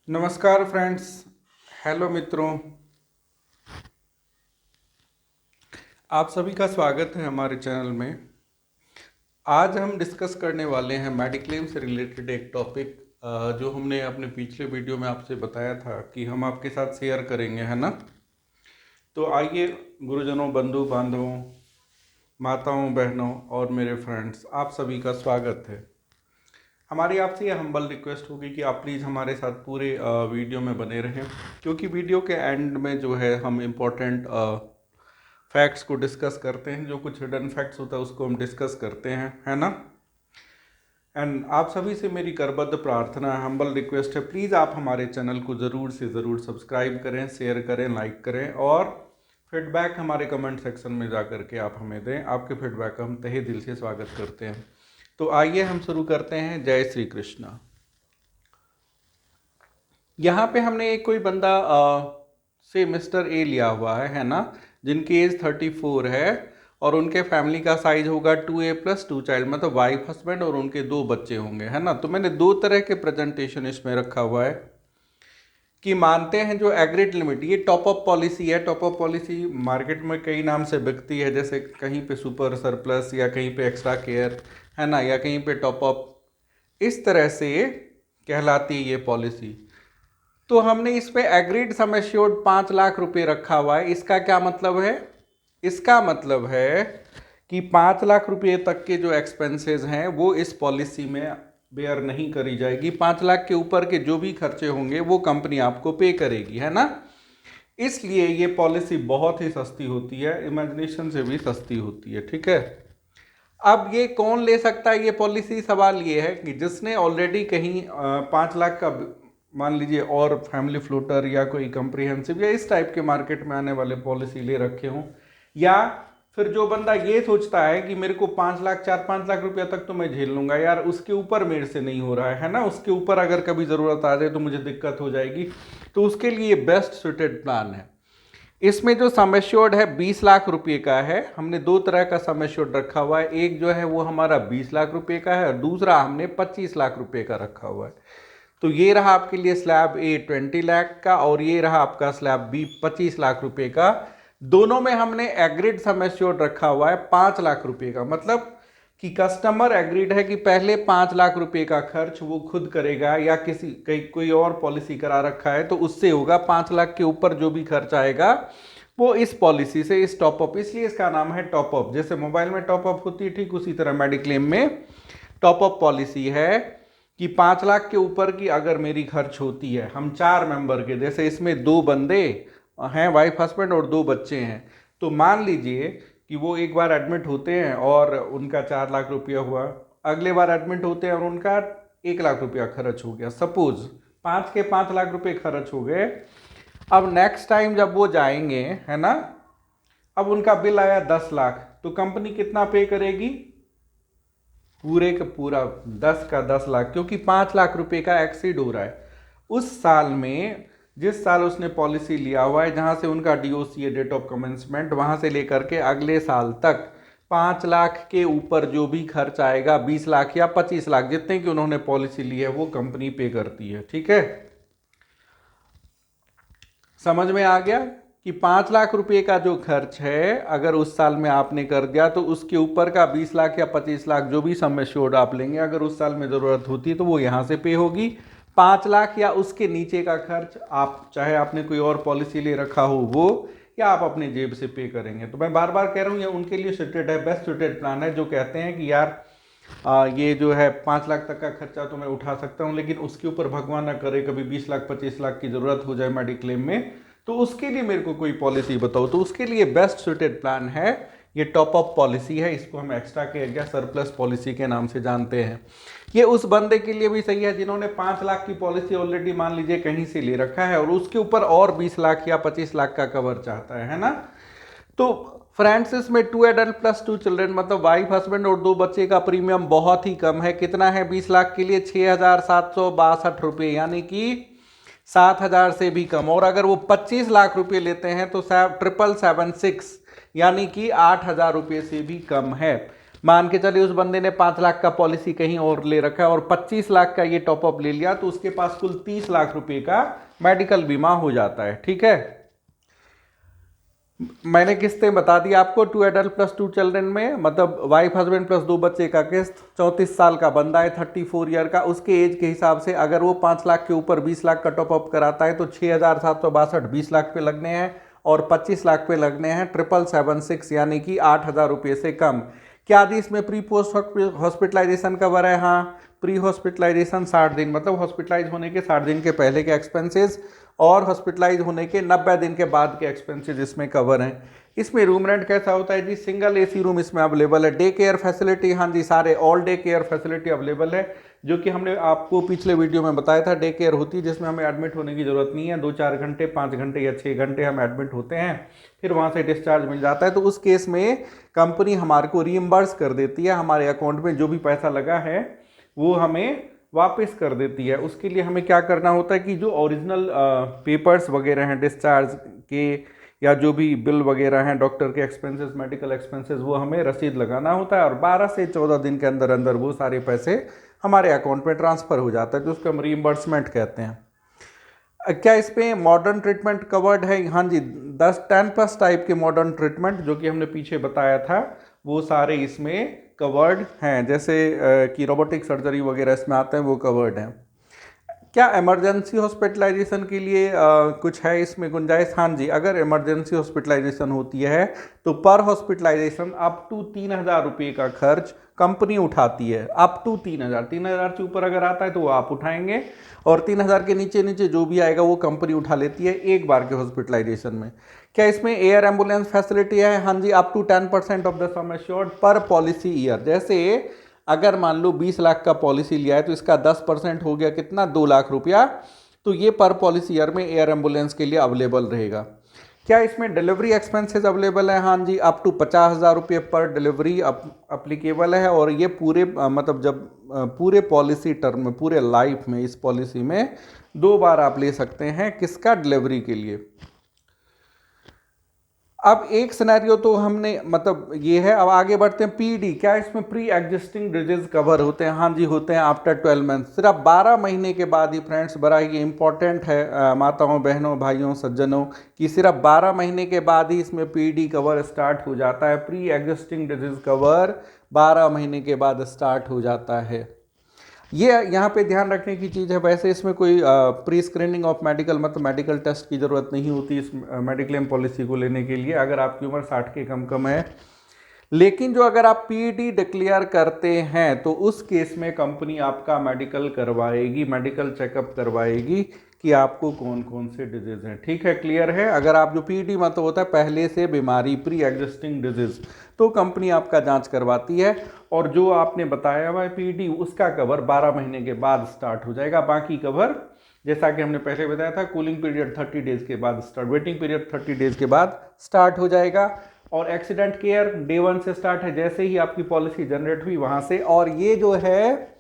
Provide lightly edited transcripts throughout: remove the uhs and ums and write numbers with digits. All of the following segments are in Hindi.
नमस्कार फ्रेंड्स। हेलो मित्रों, आप सभी का स्वागत है हमारे चैनल में। आज हम डिस्कस करने वाले हैं मेडिक्लेम से रिलेटेड एक टॉपिक जो हमने अपने पिछले वीडियो में आपसे बताया था कि हम आपके साथ शेयर करेंगे, है ना। तो आइए गुरुजनों, बंधु बांधवों, माताओं, बहनों और मेरे फ्रेंड्स, आप सभी का स्वागत है। हमारी आपसे ये हम्बल रिक्वेस्ट होगी कि आप प्लीज़ हमारे साथ पूरे वीडियो में बने रहें, क्योंकि वीडियो के एंड में जो है हम इम्पोर्टेंट फैक्ट्स को डिस्कस करते हैं। जो कुछ हिडन फैक्ट्स होता है उसको हम डिस्कस करते हैं, है ना। एंड आप सभी से मेरी करबद्ध प्रार्थना है, हम्बल रिक्वेस्ट है, प्लीज़ आप हमारे चैनल को ज़रूर से ज़रूर सब्सक्राइब करें, शेयर करें, लाइक करें और फीडबैक हमारे कमेंट सेक्शन में जा करके आप हमें दें। आपके फीडबैक का हम तहे दिल से स्वागत करते हैं। तो आइए हम शुरू करते हैं। जय श्री कृष्णा। यहाँ पे हमने एक कोई बंदा से मिस्टर ए लिया हुआ है ना, जिनकी एज 34 है और उनके फैमिली का साइज होगा 2A+2 चाइल्ड, मतलब वाइफ, हस्बैंड और उनके 2 बच्चे होंगे, है ना। तो मैंने 2 तरह के प्रेजेंटेशन इसमें रखा हुआ है कि मानते हैं जो एग्रीड लिमिट, ये टॉप अप पॉलिसी है। टॉप अप पॉलिसी मार्केट में कई नाम से बिकती है, जैसे कहीं पे सुपर सरप्लस या कहीं पे एक्स्ट्रा केयर, है ना, या कहीं पे टॉप अप, इस तरह से कहलाती है ये पॉलिसी। तो हमने इस पे एग्रीड सम एश्योर्ड 5 लाख रुपए रखा हुआ है। इसका क्या मतलब है? इसका मतलब है कि 5 लाख रुपए तक के जो एक्सपेंसेस हैं वो इस पॉलिसी में बेयर नहीं करी जाएगी। 5 लाख के ऊपर के जो भी खर्चे होंगे वो कंपनी आपको पे करेगी, है ना। इसलिए ये पॉलिसी बहुत ही सस्ती होती है, इमेजिनेशन से भी सस्ती होती है, ठीक है। अब ये कौन ले सकता है ये पॉलिसी? सवाल ये है कि जिसने ऑलरेडी कहीं 5 लाख का, मान लीजिए, और फैमिली फ्लोटर या कोई कंप्रिहेंसिव या इस टाइप के मार्केट में आने वाले पॉलिसी ले रखे हों, या फिर जो बंदा ये सोचता है कि मेरे को 5 लाख, 4-5 लाख रुपया तक तो मैं झेल लूंगा यार, उसके ऊपर मेरे से नहीं हो रहा है ना, उसके ऊपर अगर कभी ज़रूरत आ जाए तो मुझे दिक्कत हो जाएगी, तो उसके लिए बेस्ट सुटेड प्लान है। इसमें जो सम एश्योर्ड है 20 लाख रुपए का है। हमने 2 तरह का सम एश्योर्ड रखा हुआ है, एक जो है वो हमारा 20 लाख रुपए का है और दूसरा हमने 25 लाख रुपए का रखा हुआ है। तो ये रहा आपके लिए स्लैब ए 20 लाख का और ये रहा आपका स्लैब बी 25 लाख रुपए का। दोनों में हमने एग्रीड सम एश्योर्ड रखा हुआ है 5 लाख रुपए का, मतलब कि कस्टमर एग्रीड है कि पहले 5 लाख रुपए का खर्च वो खुद करेगा, या किसी कोई और पॉलिसी करा रखा है तो उससे होगा। 5 लाख के ऊपर जो भी खर्च आएगा वो इस पॉलिसी से, इस टॉपअप, इसलिए इसका नाम है टॉपअप। जैसे मोबाइल में टॉपअप होती है, ठीक उसी तरह मेडिक्लेम में टॉपअप पॉलिसी है कि 5 लाख के ऊपर की अगर मेरी खर्च होती है, हम 4 मेंबर के, जैसे इसमें 2 बंदे हैं, वाइफ हस्बैंड और 2 बच्चे हैं, तो मान लीजिए कि वो एक बार एडमिट होते हैं और उनका 4 लाख रुपया हुआ, अगले बार एडमिट होते हैं और उनका 1 लाख रुपया खर्च हो गया, सपोज 5 के 5 लाख रुपए खर्च हो गए। अब नेक्स्ट टाइम जब वो जाएंगे, है ना, अब उनका बिल आया 10 लाख, तो कंपनी कितना पे करेगी? पूरे का पूरा 10 का 10 लाख, क्योंकि 5 लाख रुपए का एक्सीड हो रहा है उस साल में, जिस साल उसने पॉलिसी लिया हुआ है, जहां से उनका डीओसी है, डेट ऑफ कमेंसमेंट, वहां से लेकर के अगले साल तक 5 लाख के ऊपर जो भी खर्च आएगा, 20 लाख या 25 लाख, जितने की उन्होंने पॉलिसी ली है, वो कंपनी पे करती है, ठीक है। समझ में आ गया कि 5 लाख रुपए का जो खर्च है अगर उस साल में आपने कर दिया, तो उसके ऊपर का 20 लाख या 25 लाख जो भी सम एश्योर्ड आप लेंगे, अगर उस साल में ज़रूरत होती है तो वो यहाँ से पे होगी। 5 लाख या उसके नीचे का खर्च आप, चाहे आपने कोई और पॉलिसी ले रखा हो वो, या आप अपने जेब से पे करेंगे। तो मैं बार बार कह रहा हूँ, ये उनके लिए सुटेड है, बेस्ट सुटेड प्लान है, जो कहते हैं कि यार ये जो है 5 लाख तक का खर्चा तो मैं उठा सकता हूँ, लेकिन उसके ऊपर भगवान ना करे कभी 20 लाख 25 लाख की ज़रूरत हो जाए मेडिक्लेम में, तो उसके लिए मेरे को कोई पॉलिसी बताओ। तो उसके लिए बेस्ट सुटेड प्लान है ये टॉप अप पॉलिसी है, इसको हम एक्स्ट्रा केयर या सरप्लस पॉलिसी के नाम से जानते हैं। ये उस बंदे के लिए भी सही है जिन्होंने 5 लाख की पॉलिसी ऑलरेडी मान लीजिए कहीं से ले रखा है और उसके ऊपर और 20 लाख या 25 लाख का कवर चाहता है ना। तो फ्रेंड्स, इसमें 2 एडल्ट प्लस 2 चिल्ड्रन, मतलब वाइफ हस्बैंड और 2 बच्चे का प्रीमियम बहुत ही कम है। कितना है 20 लाख के लिए? 6,762 रुपये, यानी कि 7,000 से भी कम। और अगर वो 25 लाख रुपए लेते हैं तो 7,776, यानी कि 8,000 रुपये से भी कम है। मान के चलिए उस बंदे ने 5 लाख का पॉलिसी कहीं और ले रखा है और 25 लाख का ये टॉपअप ले लिया, तो उसके पास कुल 30 लाख रुपए का मेडिकल बीमा हो जाता है। ठीक है, मैंने किस्तें बता दी आपको, 2 एडल्ट प्लस 2 चिल्ड्रन में, मतलब वाइफ हस्बैंड प्लस 2 बच्चे का किस्त, 34 साल का बंदा है, 34 ईयर का, उसके एज के हिसाब से अगर वो 5 लाख के ऊपर 20 लाख का टॉपअप कराता है तो 6,762 20 लाख पे लगने हैं और 25 लाख पे लगने हैं 776 यानी कि 8,000 रुपये से कम। क्या आदि इसमें प्री पोस्ट हॉस्पिटलाइजेशन कवर है? हाँ, प्री हॉस्पिटलाइजेशन 60 दिन, मतलब हॉस्पिटलाइज होने के 60 दिन के पहले के एक्सपेंसेस और हॉस्पिटलाइज होने के 90 दिन के बाद के एक्सपेंसेस इसमें कवर हैं। इसमें रूम रेंट कैसा होता है जी? सिंगल एसी रूम इसमें अवेलेबल है। डे केयर फैसिलिटी, हाँ जी, सारे all day care facility available है, जो कि हमने आपको पिछले वीडियो में बताया था। डे केयर होती है जिसमें हमें एडमिट होने की ज़रूरत नहीं है, 2-4 घंटे, 5 घंटे या 6 घंटे हम एडमिट होते हैं, फिर वहाँ से डिस्चार्ज मिल जाता है। तो उस केस में कंपनी हमारे को रीइम्बर्स कर देती है, हमारे अकाउंट में जो भी पैसा लगा है वो हमें वापस कर देती है। उसके लिए हमें क्या करना होता है कि जो ओरिजिनल पेपर्स वगैरह हैं डिस्चार्ज के या जो भी बिल वगैरह हैं, डॉक्टर के एक्सपेंसेस, मेडिकल एक्सपेंसेस, वो हमें रसीद लगाना होता है और 12 से 14 दिन के अंदर अंदर वो सारे पैसे हमारे अकाउंट में ट्रांसफ़र हो जाता है, तो उसको हम रीइंबर्समेंट कहते हैं। क्या इसमें मॉडर्न ट्रीटमेंट कवर्ड है? हाँ जी, 10+ टाइप के मॉडर्न ट्रीटमेंट जो कि हमने पीछे बताया था वो सारे इसमें कवर्ड हैं, जैसे कि रोबोटिक सर्जरी वगैरह इसमें आते हैं, वो कवर्ड हैं। क्या इमरजेंसी हॉस्पिटलाइजेशन के लिए कुछ है इसमें गुंजाइश? हाँ जी, अगर इमरजेंसी हॉस्पिटलाइजेशन होती है तो पर हॉस्पिटलाइजेशन अप टू 3,000 रुपये का खर्च कंपनी उठाती है। अप टू 3,000 से ऊपर अगर आता है तो वो आप उठाएंगे और 3,000 के नीचे नीचे जो भी आएगा वो कंपनी उठा लेती है एक बार के हॉस्पिटलाइजेशन में। क्या इसमें एयर एम्बुलेंस फैसिलिटी है? हाँ जी, up to 10% of the sum assured पर पॉलिसी ईयर। जैसे अगर मान लो 20 लाख का पॉलिसी लिया है तो इसका 10% हो गया कितना? 2 लाख रुपया, तो ये पर पॉलिसी ईयर में एयर एम्बुलेंस के लिए अवेलेबल रहेगा। क्या इसमें डिलीवरी एक्सपेंसेस अवेलेबल है? हाँ जी, अप टू 50,000 रुपये पर डिलीवरी अप्लीकेबल है और ये पूरे मतलब जब पूरे पॉलिसी टर्म में, पूरे लाइफ में इस पॉलिसी में 2 बार आप ले सकते हैं। किसका? डिलीवरी के लिए। अब एक सिनेरियो तो हमने मतलब ये है, अब आगे बढ़ते हैं। पीडी, क्या इसमें प्री एग्जिस्टिंग डिजीज कवर होते हैं? हाँ जी, होते हैं आफ्टर 12 मंथ, सिर्फ 12 महीने के बाद ही। फ्रेंड्स, बड़ा ही इंपॉर्टेंट है माताओं, बहनों, भाइयों, सज्जनों, कि सिर्फ 12 महीने के बाद ही इसमें पीडी कवर स्टार्ट हो जाता है। प्री एग्जिस्टिंग डिजीज कवर 12 महीने के बाद स्टार्ट हो जाता है। ये यहाँ पे ध्यान रखने की चीज़ है, वैसे इसमें कोई प्री स्क्रीनिंग ऑफ मेडिकल, मतलब मेडिकल टेस्ट की ज़रूरत नहीं होती इस मेडिक्लेम पॉलिसी को लेने के लिए अगर आपकी उम्र 60 के कम है। लेकिन जो अगर आप पीडी डिक्लेयर करते हैं तो उस केस में कंपनी आपका मेडिकल करवाएगी, मेडिकल चेकअप करवाएगी कि आपको कौन कौन से डिजीज हैं। ठीक है, क्लियर है? अगर आप जो पीडी मतलब होता है पहले से बीमारी, प्री एग्जिस्टिंग डिजीज, तो कंपनी आपका जांच करवाती है और जो आपने बताया हुआ है पीडी, उसका कवर 12 महीने के बाद स्टार्ट हो जाएगा। बाकी कवर जैसा कि हमने पहले बताया था, कूलिंग पीरियड 30 डेज के बाद स्टार्ट, वेटिंग पीरियड 30 डेज के बाद स्टार्ट हो जाएगा। और एक्सीडेंट केयर डे 1 से स्टार्ट है, जैसे ही आपकी पॉलिसी जनरेट हुई वहां से। और ये जो है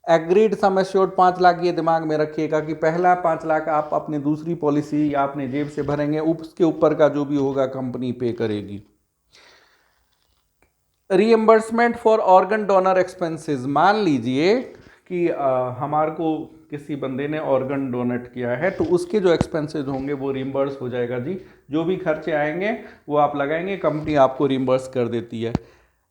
एग्रीड सम एश्योर्ड 5 लाख, ये दिमाग में रखिएगा कि पहला 5 लाख आप अपनी दूसरी पॉलिसी या अपने जेब से भरेंगे, उसके ऊपर का जो भी होगा कंपनी पे करेगी। Reimbursement for organ donor expenses, मान लीजिए कि हमारे को किसी बंदे ने ऑर्गन डोनेट किया है तो उसके जो एक्सपेंसेस होंगे वो रिम्बर्स हो जाएगा जी। जो भी खर्चे आएंगे वो आप लगाएंगे, कंपनी आपको रिम्बर्स कर देती है।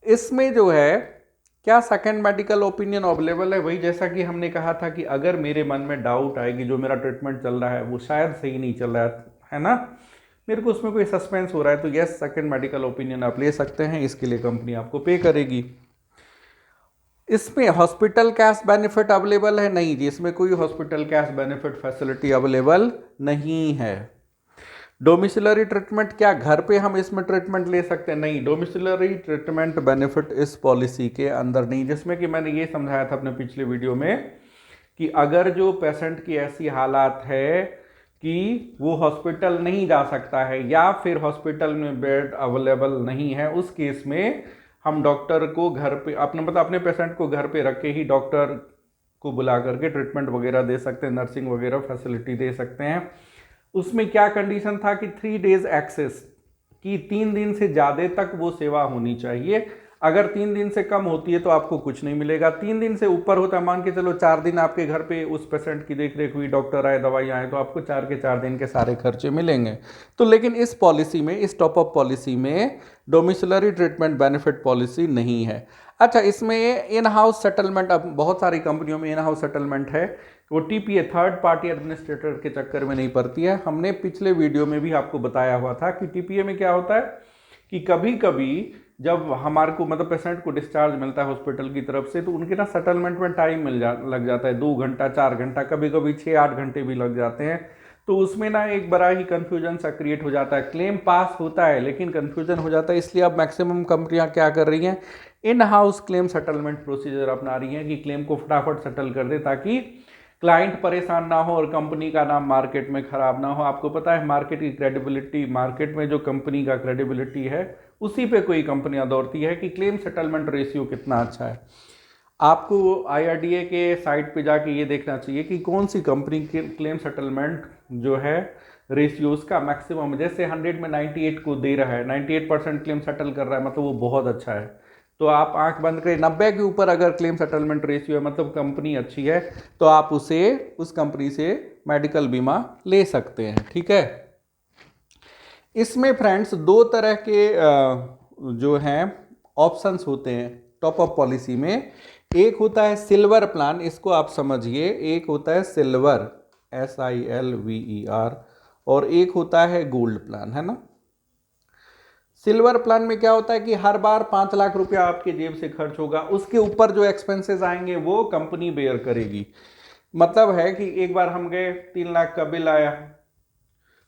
इसमें जो है क्या सेकंड मेडिकल ओपिनियन अवेलेबल है? वही जैसा कि हमने कहा था कि अगर मेरे मन में डाउट आएगी जो मेरा ट्रीटमेंट चल रहा है वो शायद सही नहीं चल रहा है ना, मेरे को उसमें कोई सस्पेंस हो रहा है, तो यस, सेकंड मेडिकल ओपिनियन आप ले सकते हैं। इसके लिए कंपनी आपको पे करेगी। इसमें हॉस्पिटल कैश बेनिफिट अवेलेबल है? नहीं जी, इसमें कोई hospital cash benefit facility available नहीं है। डोमिसिलरी ट्रीटमेंट, क्या घर पे हम इसमें ट्रीटमेंट ले सकते हैं? नहीं, डोमिसिलरी ट्रीटमेंट बेनिफिट इस पॉलिसी के अंदर नहीं, जिसमें कि मैंने ये समझाया था अपने पिछले वीडियो में कि अगर जो पेशेंट की ऐसी हालात है कि वो हॉस्पिटल नहीं जा सकता है या फिर हॉस्पिटल में बेड अवेलेबल नहीं है, उस केस में हम डॉक्टर को घर पे अपने पेशेंट को घर पे रख के ही डॉक्टर को बुला करके ट्रीटमेंट वगैरह दे सकते हैं, नर्सिंग वगैरह फैसिलिटी दे सकते हैं। उसमें क्या कंडीशन था कि 3 डेज एक्सेस की, 3 दिन से ज़्यादा तक वो सेवा होनी चाहिए। अगर 3 दिन से कम होती है तो आपको कुछ नहीं मिलेगा, 3 दिन से ऊपर होता है, मान के चलो 4 दिन आपके घर पे उस पेशेंट की देख रेख हुई, डॉक्टर आए, दवाई आए, तो आपको 4 के 4 दिन के सारे खर्चे मिलेंगे। तो लेकिन इस पॉलिसी में, इस टॉपअप पॉलिसी में डोमिसिलरी ट्रीटमेंट बेनिफिट पॉलिसी नहीं है। अच्छा, इसमें इन हाउस सेटलमेंट, अब बहुत सारी कंपनियों में इन हाउस सेटलमेंट है, वो टीपीए थर्ड पार्टी एडमिनिस्ट्रेटर के चक्कर में नहीं पड़ती है। हमने पिछले वीडियो में भी आपको बताया हुआ था कि टीपीए में क्या होता है कि कभी कभी जब हमारे को मतलब पेशेंट को डिस्चार्ज मिलता है हॉस्पिटल की तरफ से, तो उनके ना सेटलमेंट में टाइम लग जाता है, 2 घंटा 4 घंटा, कभी कभी 6-8 घंटे भी लग जाते हैं। तो उसमें ना एक बड़ा ही कन्फ्यूजन सा क्रिएट हो जाता है, क्लेम पास होता है लेकिन कन्फ्यूजन हो जाता है। इसलिए अब मैक्सिमम कंपनियां क्या कर रही हैं, in house claim settlement procedure अपना रही हैं कि क्लेम को फटाफट सेटल कर दे ताकि क्लाइंट परेशान ना हो और कंपनी का नाम मार्केट में खराब ना हो। आपको पता है मार्केट की क्रेडिबिलिटी, मार्केट में जो कंपनी का क्रेडिबिलिटी है उसी पे कोई कंपनियां दौड़ती है कि क्लेम सेटलमेंट रेशियो कितना अच्छा है। आपको IRDA के साइट पे जाके ये देखना चाहिए कि कौन सी कंपनी के क्लेम सेटलमेंट जो है रेशियो उसका मैक्सिमम, जैसे 100 में 98 को दे रहा है, 98% क्लेम सेटल कर रहा है, मतलब वो बहुत अच्छा है। तो आप आंख बंद करें, 90 के ऊपर अगर क्लेम सेटलमेंट रेशियो है मतलब कंपनी अच्छी है, तो आप उस कंपनी से मेडिकल बीमा ले सकते हैं। ठीक है, इसमें फ्रेंड्स 2 तरह के जो हैं ऑप्शंस होते हैं टॉप अप पॉलिसी में। एक होता है सिल्वर प्लान, इसको आप समझिए, एक होता है सिल्वर SILVER और एक होता है गोल्ड प्लान, है ना। सिल्वर प्लान में क्या होता है कि हर बार 5 लाख रुपया आपके जेब से खर्च होगा, उसके ऊपर जो एक्सपेंसेस आएंगे वो कंपनी बेयर करेगी। मतलब है कि एक बार हम गए, 3 लाख का बिल आया,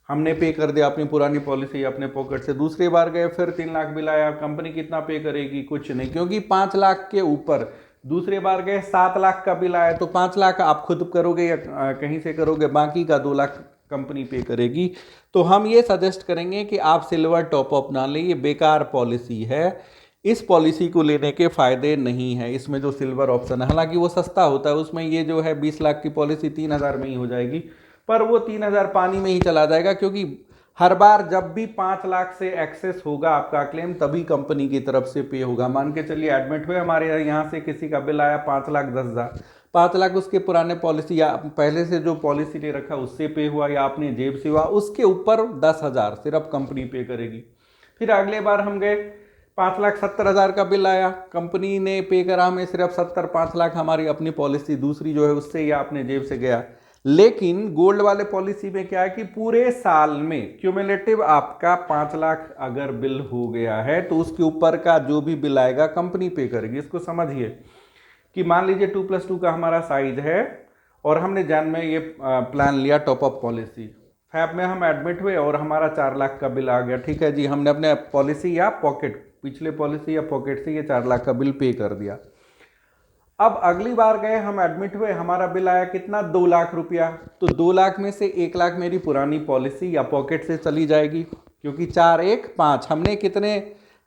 हमने पे कर दिया अपनी पुरानी पॉलिसी अपने पॉकेट से। दूसरी बार गए, फिर 3 लाख बिल आया, कंपनी कितना पे करेगी, कुछ नहीं, क्योंकि 5 लाख के ऊपर। दूसरी बार गए, 7 लाख का बिल आया, तो 5 लाख आप खुद करोगे या कहीं से करोगे, बाकी का 2 लाख कंपनी पे करेगी। तो हम ये सजेस्ट करेंगे कि आप सिल्वर टॉपअप ना लें, ये बेकार पॉलिसी है, इस पॉलिसी को लेने के फायदे नहीं है। इसमें जो सिल्वर ऑप्शन है, हालांकि वो सस्ता होता है, उसमें ये जो है 20 लाख की पॉलिसी 3,000 में ही हो जाएगी, पर वो 3,000 पानी में ही चला जाएगा, क्योंकि हर बार जब भी 5 लाख से एक्सेस होगा आपका क्लेम तभी कंपनी की तरफ से पे होगा। मान के चलिए एडमिट हुए, हमारे यहाँ से किसी का बिल आया 5,10,000, 5 लाख उसके पुराने पॉलिसी या पहले से जो पॉलिसी ले रखा उससे पे हुआ या आपने जेब से हुआ, उसके ऊपर 10,000 सिर्फ कंपनी पे करेगी। फिर अगले बार हम गए, 5,70,000 का बिल आया, कंपनी ने पे करा हमें सिर्फ 70, 5 लाख हमारी अपनी पॉलिसी दूसरी जो है उससे या अपने जेब से गया। लेकिन गोल्ड वाले पॉलिसी में क्या है कि पूरे साल में क्यूमुलेटिव आपका 5 लाख अगर बिल हो गया है तो उसके ऊपर का जो भी बिल आएगा कंपनी पे करेगी। इसको समझिए कि मान लीजिए 2+2 का हमारा साइज है और हमने जैन में ये प्लान लिया टॉपअप पॉलिसी, फैब में हम एडमिट हुए और हमारा 4 लाख का बिल आ गया। ठीक है जी, हमने अपने पॉलिसी या पॉकेट, पिछले पॉलिसी या पॉकेट से ये 4 लाख का बिल पे कर दिया। अब अगली बार गए, हम एडमिट हुए, हमारा बिल आया कितना, 2 लाख रुपया। तो 2 लाख में से 1 लाख मेरी पुरानी पॉलिसी या पॉकेट से चली जाएगी, क्योंकि 4 1 5, हमने कितने,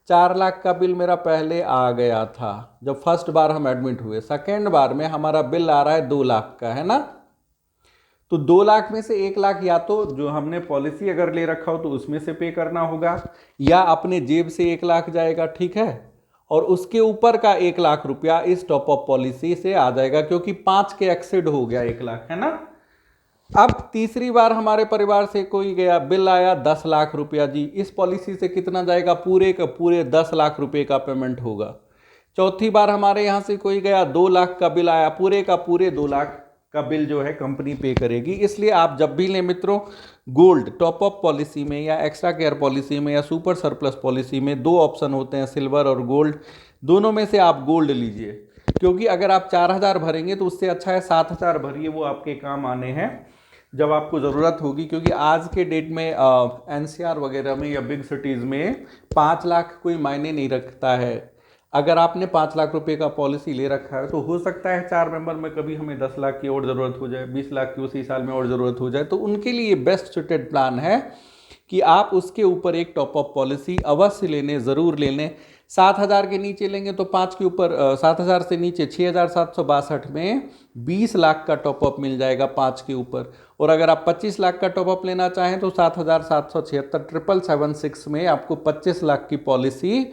4 लाख का बिल मेरा पहले आ गया था जब फर्स्ट बार हम एडमिट हुए। सेकेंड बार में हमारा बिल आ रहा है 2 लाख का, है ना। तो 2 लाख में से 1 लाख या तो जो हमने पॉलिसी अगर ले रखा हो तो उसमें से पे करना होगा, या अपने जेब से 1 लाख जाएगा। ठीक है, और उसके ऊपर का 1 लाख रुपया इस टॉपअप पॉलिसी से आ जाएगा, क्योंकि 5 के एक्सीड हो गया 1 लाख, है ना। अब तीसरी बार हमारे परिवार से कोई गया, बिल आया 10 लाख रुपया जी, इस पॉलिसी से कितना जाएगा, पूरे का पूरे 10 लाख रुपए का पेमेंट होगा। चौथी बार हमारे यहाँ से कोई गया, 2 लाख का बिल आया, पूरे का पूरे 2 लाख का बिल जो है कंपनी पे करेगी। इसलिए आप जब भी लें मित्रों, गोल्ड टॉपअप पॉलिसी में या एक्स्ट्रा केयर पॉलिसी में या सुपर सरप्लस पॉलिसी में 2 ऑप्शन होते हैं, सिल्वर और गोल्ड। दोनों में से आप गोल्ड लीजिए, क्योंकि अगर आप 4,000 भरेंगे तो उससे अच्छा है 7,000 भरिए, वो आपके काम आने हैं जब आपको ज़रूरत होगी। क्योंकि आज के डेट में NCR वगैरह में या बिग सिटीज़ में 5 लाख कोई मायने नहीं रखता है। अगर आपने 5 लाख रुपए का पॉलिसी ले रखा है तो हो सकता है 4 मेंबर में कभी हमें 10 लाख की और ज़रूरत हो जाए, 20 लाख की उसी साल में और ज़रूरत हो जाए, तो उनके लिए बेस्ट सुटेड प्लान है कि आप उसके ऊपर एक टॉपअप पॉलिसी अवश्य लेने, ज़रूर ले लें। 7,000 के नीचे लेंगे तो 5 के ऊपर 7,000 से नीचे 6,762 में 20 लाख का टॉपअप मिल जाएगा 5 के ऊपर। और अगर आप 25 लाख का टॉपअप लेना चाहें तो 7,776 77776 में आपको 25 लाख की पॉलिसी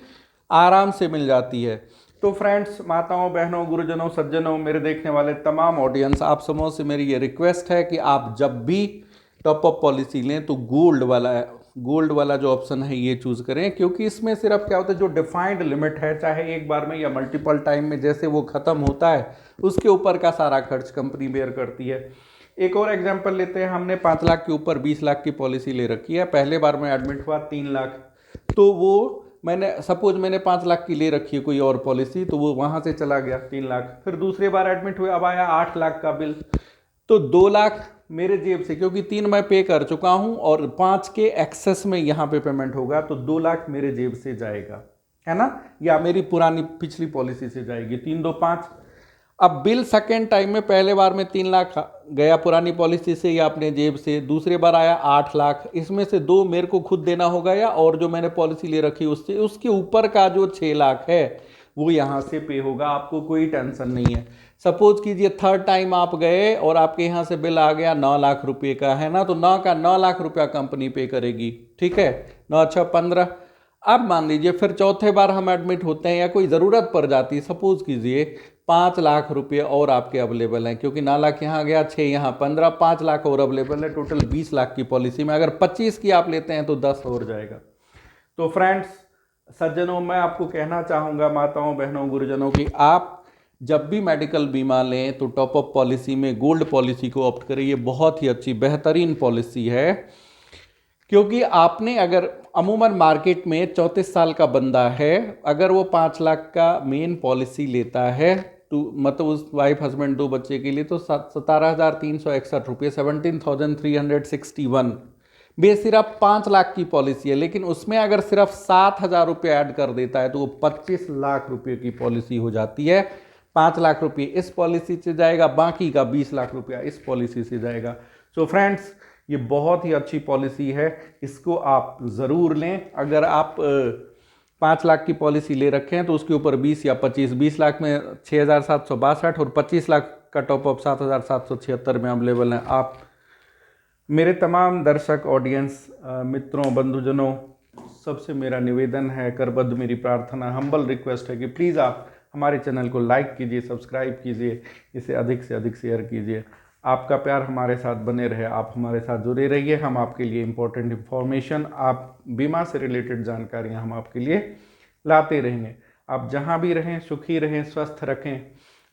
आराम से मिल जाती है। तो फ्रेंड्स, माताओं, बहनों, गुरुजनों, सज्जनों, मेरे देखने वाले तमाम ऑडियंस, आप समूह से मेरी ये रिक्वेस्ट है कि आप जब भी टॉप अप पॉलिसी लें तो गोल्ड वाला जो ऑप्शन है ये चूज़ करें, क्योंकि इसमें सिर्फ क्या होता है, जो डिफाइंड लिमिट है, चाहे एक बार में या मल्टीपल टाइम में, जैसे वो ख़त्म होता है उसके ऊपर का सारा खर्च कंपनी बेयर करती है। एक और एग्जांपल लेते हैं, हमने 5 लाख के ऊपर 20 लाख की पॉलिसी ले रखी है। पहले बार में एडमिट हुआ 3 लाख, तो वो मैंने 5 लाख की ले रखी है कोई और पॉलिसी, तो वो वहाँ से चला गया 3 लाख। फिर दूसरे बार एडमिट हुए, अब आया 8 लाख का बिल, तो 2 लाख मेरे जेब से, क्योंकि 3 मैं पे कर चुका हूँ और 5 के एक्सेस में यहाँ पे पेमेंट होगा, तो 2 लाख मेरे जेब से जाएगा, है ना, या मेरी पिछली पॉलिसी से जाएगी। 3 2 5। अब बिल सेकेंड टाइम में, पहले बार में 3 लाख गया पुरानी पॉलिसी से या अपने जेब से, दूसरे बार आया 8 लाख, इसमें से 2 मेरे को खुद देना होगा, या और जो मैंने पॉलिसी ले रखी उससे, उसके ऊपर का जो 6 लाख है वो यहाँ से पे होगा। आपको कोई टेंशन नहीं है। सपोज कीजिए थर्ड टाइम आप गए और आपके यहाँ से बिल आ गया 9 लाख रुपए का, है ना, तो 9 का 9 लाख रुपया कंपनी पे करेगी, ठीक है, 9 अच्छा 15। अब मान लीजिए फिर चौथे बार हम एडमिट होते हैं या कोई ज़रूरत पड़ जाती है, सपोज कीजिए 5 लाख रुपए और आपके अवेलेबल हैं, क्योंकि 9 लाख यहाँ गया, 6 यहाँ 15, 5 लाख और अवेलेबल है, टोटल 20 लाख की पॉलिसी में। अगर 25 की आप लेते हैं तो 10 और जाएगा। तो फ्रेंड्स, सज्जनों, मैं आपको कहना चाहूँगा, माताओं, बहनों, गुरुजनों, की आप जब भी मेडिकल बीमा लें तो टॉप अप पॉलिसी में गोल्ड पॉलिसी को ऑप्ट करें। ये बहुत ही अच्छी बेहतरीन पॉलिसी है, क्योंकि आपने अगर अमूमन मार्केट में 34 साल का बंदा है, अगर वो 5 लाख का मेन पॉलिसी लेता है तो मतलब उस वाइफ हस्बैंड 2 बच्चे के लिए, तो 17,361 रुपये, 17,361 बेस सिर्फ 5 लाख की पॉलिसी है। लेकिन उसमें अगर सिर्फ 7,000 रुपये ऐड कर देता है तो वो 25 लाख रुपये की पॉलिसी हो जाती है। 5 लाख रुपये इस पॉलिसी से जाएगा, बाकी का 20 लाख रुपया इस पॉलिसी से जाएगा। सो फ्रेंड्स, ये बहुत ही अच्छी पॉलिसी है, इसको आप ज़रूर लें। अगर आप 5 लाख की पॉलिसी ले रखे हैं तो उसके ऊपर 20 या 20 लाख में 6,762 और 25 लाख का टॉपअप 7,776 में अवेलेबल है। आप मेरे तमाम दर्शक ऑडियंस, मित्रों, बंधुजनों, सबसे मेरा निवेदन है, करबद्ध मेरी प्रार्थना, हम्बल रिक्वेस्ट है कि प्लीज़ आप हमारे चैनल को लाइक कीजिए, सब्सक्राइब कीजिए, इसे अधिक से अधिक शेयर कीजिए। आपका प्यार हमारे साथ बने रहे, आप हमारे साथ जुड़े रहिए। हम आपके लिए इम्पोर्टेंट इन्फॉर्मेशन, आप बीमा से रिलेटेड जानकारियाँ हम आपके लिए लाते रहेंगे। आप जहाँ भी रहें सुखी रहें, स्वस्थ रखें,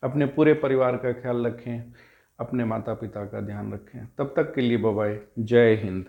अपने पूरे परिवार का ख्याल रखें, अपने माता पिता का ध्यान रखें। तब तक के लिए बाय बाय, जय हिंद।